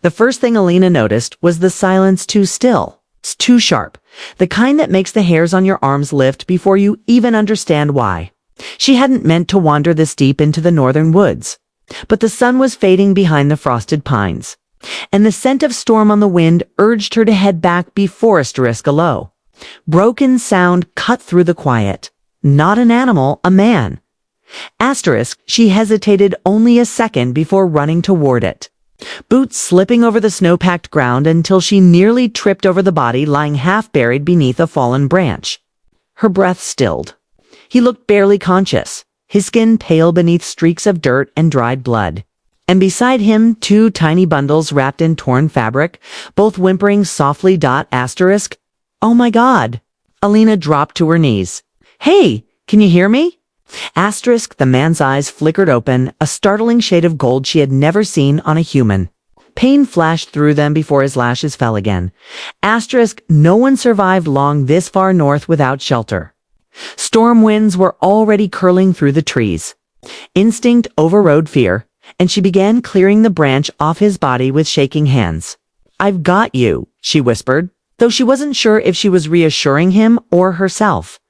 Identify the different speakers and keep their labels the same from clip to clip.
Speaker 1: The first thing Alina noticed was the silence too still. It's too sharp. The kind that makes the hairs on your arms lift before you even understand why. She hadn't meant to wander this deep into the northern woods. But the sun was fading behind the frosted pines, and the scent of storm on the wind urged her to head back before Asterisk alow. Broken sound cut through the quiet. Not an animal, a man. Asterisk, she hesitated only a second before running toward it. Boots slipping over the snow-packed ground until she nearly tripped over the body lying half-buried beneath a fallen branch. Her breath stilled. He looked barely conscious, his skin pale beneath streaks of dirt and dried blood. And beside him, two tiny bundles wrapped in torn fabric, both whimpering softly. Asterisk. Oh my God! Alina dropped to her knees. Hey, can you hear me? Asterisk, the man's eyes flickered open, a startling shade of gold she had never seen on a human. Pain flashed through them before his lashes fell again. Asterisk, no one survived long this far north without shelter. Storm winds were already curling through the trees. Instinct overrode fear, and she began clearing the branch off his body with shaking hands. I've got you, she whispered, though she wasn't sure if she was reassuring him or herself.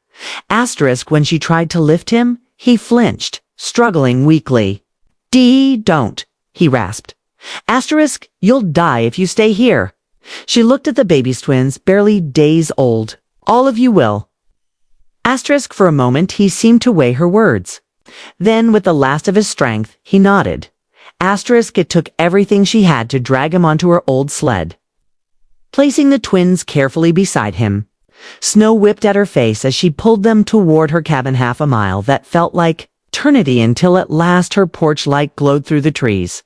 Speaker 1: Asterisk, when she tried to lift him, he flinched, struggling weakly. Don't, he rasped. Asterisk, you'll die if you stay here. She looked at the baby's twins, barely days old. All of you will. Asterisk, for a moment, he seemed to weigh her words. Then, with the last of his strength, he nodded. Asterisk, it took everything she had to drag him onto her old sled. Placing the twins carefully beside him, snow whipped at her face as she pulled them toward her cabin half a mile that felt like eternity until at last her porch light glowed through the trees.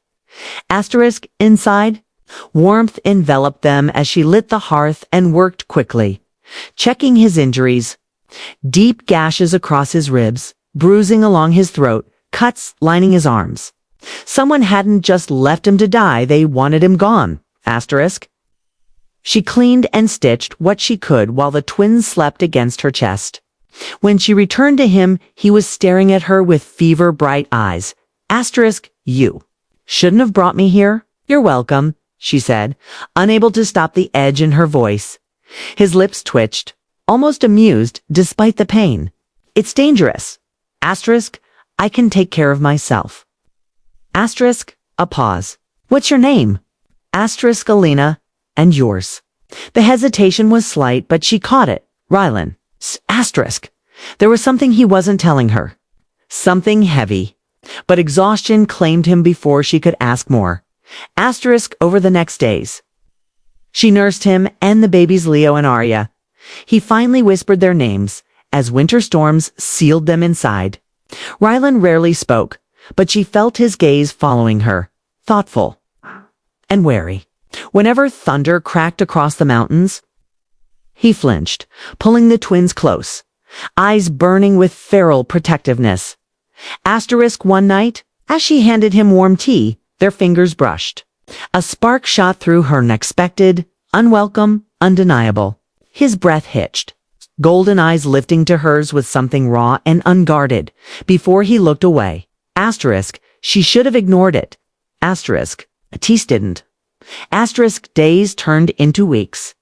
Speaker 1: Asterisk, inside, warmth enveloped them as she lit the hearth and worked quickly, checking his injuries. Deep gashes across his ribs, bruising along his throat, cuts lining his arms. Someone hadn't just left him to die, they wanted him gone. Asterisk. She cleaned and stitched what she could while the twins slept against her chest. When she returned to him, he was staring at her with fever-bright eyes. Asterisk, you shouldn't have brought me here. You're welcome, she said, unable to stop the edge in her voice. His lips twitched, almost amused despite the pain. It's dangerous. Asterisk, I can take care of myself. Asterisk, a pause. What's your name? Asterisk, Alina. And yours. The hesitation was slight, but she caught it. Rylan. Asterisk. There was something he wasn't telling her. Something heavy. But exhaustion claimed him before she could ask more. Asterisk, over the next days. She nursed him and the babies Leo and Arya. He finally whispered their names as winter storms sealed them inside. Rylan rarely spoke, but she felt his gaze following her, thoughtful and wary. Whenever thunder cracked across the mountains, he flinched, pulling the twins close, eyes burning with feral protectiveness. Asterisk, one night, as she handed him warm tea, their fingers brushed. A spark shot through her, unexpected, unwelcome, undeniable. His breath hitched, golden eyes lifting to hers with something raw and unguarded, before he looked away. Asterisk, she should have ignored it. Asterisk, Matisse didn't. Asterisk, days turned into weeks.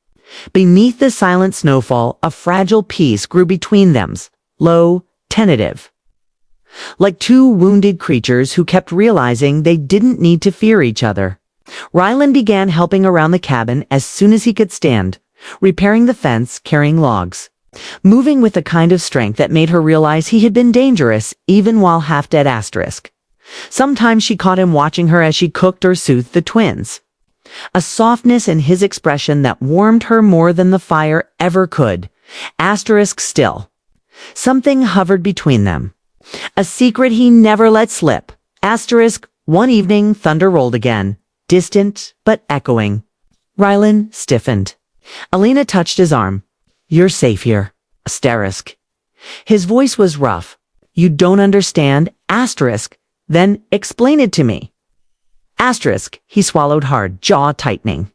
Speaker 1: Beneath the silent snowfall, a fragile peace grew between them, low, tentative. Like two wounded creatures who kept realizing they didn't need to fear each other. Rylan began helping around the cabin as soon as he could stand, repairing the fence, carrying logs, moving with a kind of strength that made her realize he had been dangerous even while half-dead. Asterisk. Sometimes she caught him watching her as she cooked or soothed the twins. A softness in his expression that warmed her more than the fire ever could. Asterisk, still. Something hovered between them. A secret he never let slip. Asterisk, one evening thunder rolled again, distant but echoing. Rylan stiffened. Alina touched his arm. You're safe here. Asterisk. His voice was rough. You don't understand. Asterisk. Then explain it to me. Asterisk, he swallowed hard, jaw tightening.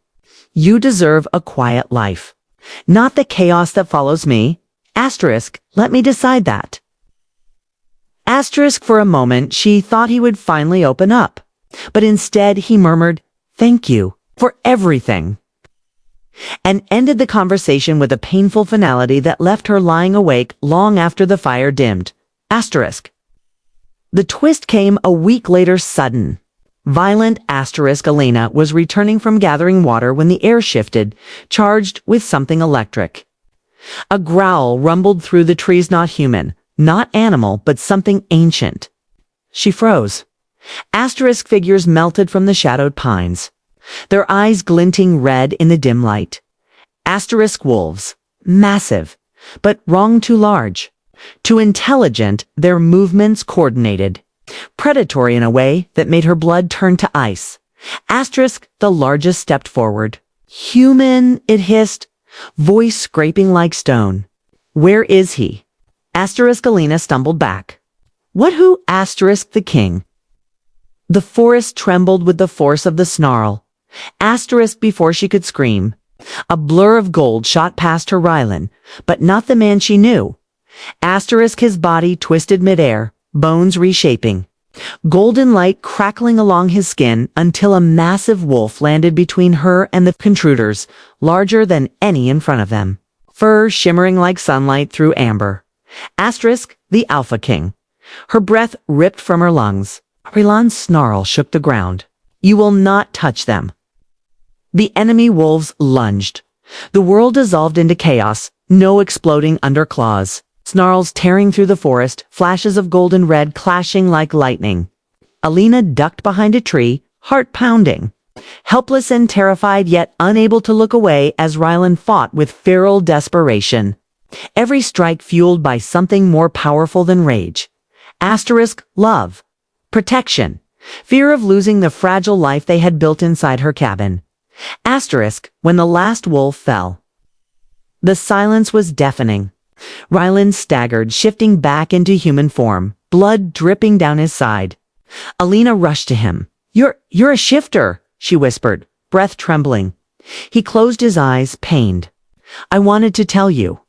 Speaker 1: You deserve a quiet life. Not the chaos that follows me. Asterisk, let me decide that. Asterisk, for a moment, she thought he would finally open up. But instead, he murmured, thank you, For everything. And ended the conversation with a painful finality that left her lying awake long after the fire dimmed. Asterisk. The twist came a week later sudden. Violent asterisk Elena was returning from gathering water when the air shifted, charged with something electric. A growl rumbled through the trees, not human, not animal, but something ancient. She froze. Asterisk figures melted from the shadowed pines, their eyes glinting red in the dim light. Asterisk wolves, massive, but wrong too large. Too intelligent, their movements coordinated. Predatory in a way that made her blood turn to ice. Asterisk, the largest, stepped forward. Human, it hissed, voice scraping like stone. Where is he? Asterisk Elena stumbled back. What who? Asterisk the king. The forest trembled with the force of the snarl. Asterisk before she could scream. A blur of gold shot past her Rylan, but not the man she knew. Asterisk his body twisted midair, bones reshaping. Golden light crackling along his skin until a massive wolf landed between her and the intruders, larger than any in front of them. Fur shimmering like sunlight through amber. Asterisk, the Alpha King. Her breath ripped from her lungs. Rylan's snarl shook the ground. You will not touch them. The enemy wolves lunged. The world dissolved into chaos, no exploding underclaws. Snarls tearing through the forest, flashes of golden red clashing like lightning. Elena ducked behind a tree, heart pounding. Helpless and terrified, yet unable to look away as Rylan fought with feral desperation. Every strike fueled by something more powerful than rage. Asterisk, love. Protection. Fear of losing the fragile life they had built inside her cabin. Asterisk, when the last wolf fell. The silence was deafening. Rylan staggered, shifting back into human form, blood dripping down his side. Elena rushed to him. You're a shifter, she whispered, breath trembling. He closed his eyes, pained. I wanted to tell you.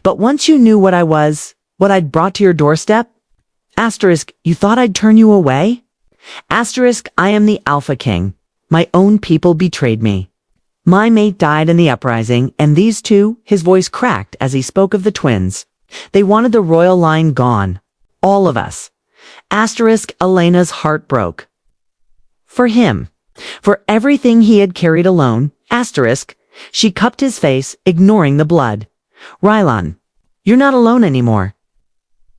Speaker 1: But once you knew what I was, what I'd brought to your doorstep? Asterisk, you thought I'd turn you away? Asterisk, I am the Alpha King. My own people betrayed me. My mate died in the uprising, and these two, his voice cracked as he spoke of the twins. They wanted the royal line gone. All of us. Asterisk, Elena's heart broke. For him. For everything he had carried alone. Asterisk, she cupped his face, ignoring the blood. Rylan, you're not alone anymore.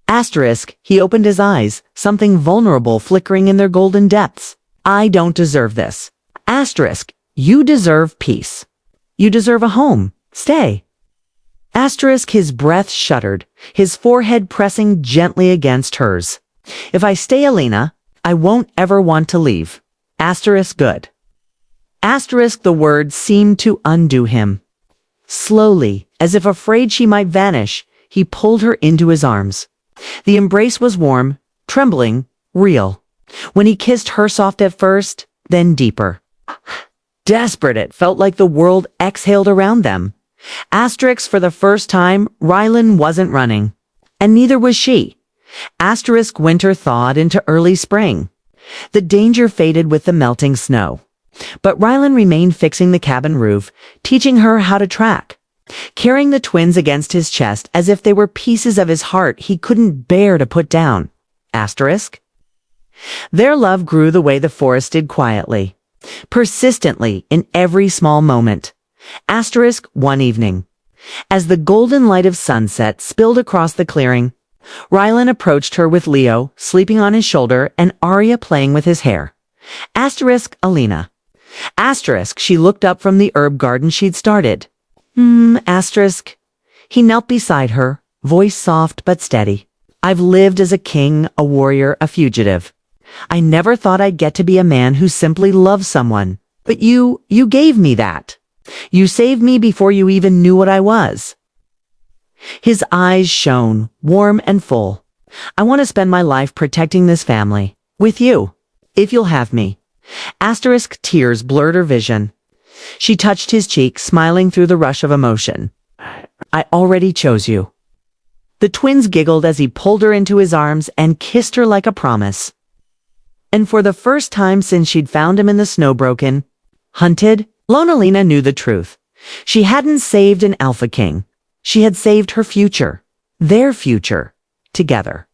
Speaker 1: Asterisk, he opened his eyes, something vulnerable flickering in their golden depths. I don't deserve this. Asterisk, you deserve peace. You deserve a home. Stay. Asterisk, his breath shuddered, his forehead pressing gently against hers. If I stay, Elena, I won't ever want to leave. Asterisk, good. Asterisk, the words seemed to undo him. Slowly, as if afraid she might vanish, he pulled her into his arms. The embrace was warm, trembling, real. When he kissed her soft at first, then deeper. Desperate, it felt like the world exhaled around them. Asterisk, for the first time, Rylan wasn't running. And neither was she. Asterisk, winter thawed into early spring. The danger faded with the melting snow. But Rylan remained fixing the cabin roof, teaching her how to track. Carrying the twins against his chest as if they were pieces of his heart he couldn't bear to put down. Asterisk. Their love grew the way the forest did, quietly. Persistently, in every small moment. Asterisk, one evening. As the golden light of sunset spilled across the clearing, Rylan approached her with Leo sleeping on his shoulder and Arya playing with his hair. Asterisk, Elena. Asterisk, she looked up from the herb garden she'd started. Asterisk. He knelt beside her, voice soft but steady. I've lived as a king, a warrior, a fugitive. I never thought I'd get to be a man who simply loves someone. But you gave me that. You saved me before you even knew what I was. His eyes shone, warm and full. I want to spend my life protecting this family. With you. If you'll have me. Asterisk, tears blurred her vision. She touched his cheek, smiling through the rush of emotion. I already chose you. The twins giggled as he pulled her into his arms and kissed her like a promise. And for the first time since she'd found him in the snow-broken, hunted, Lonalina knew the truth. She hadn't saved an Alpha King. She had saved her future. Their future. Together.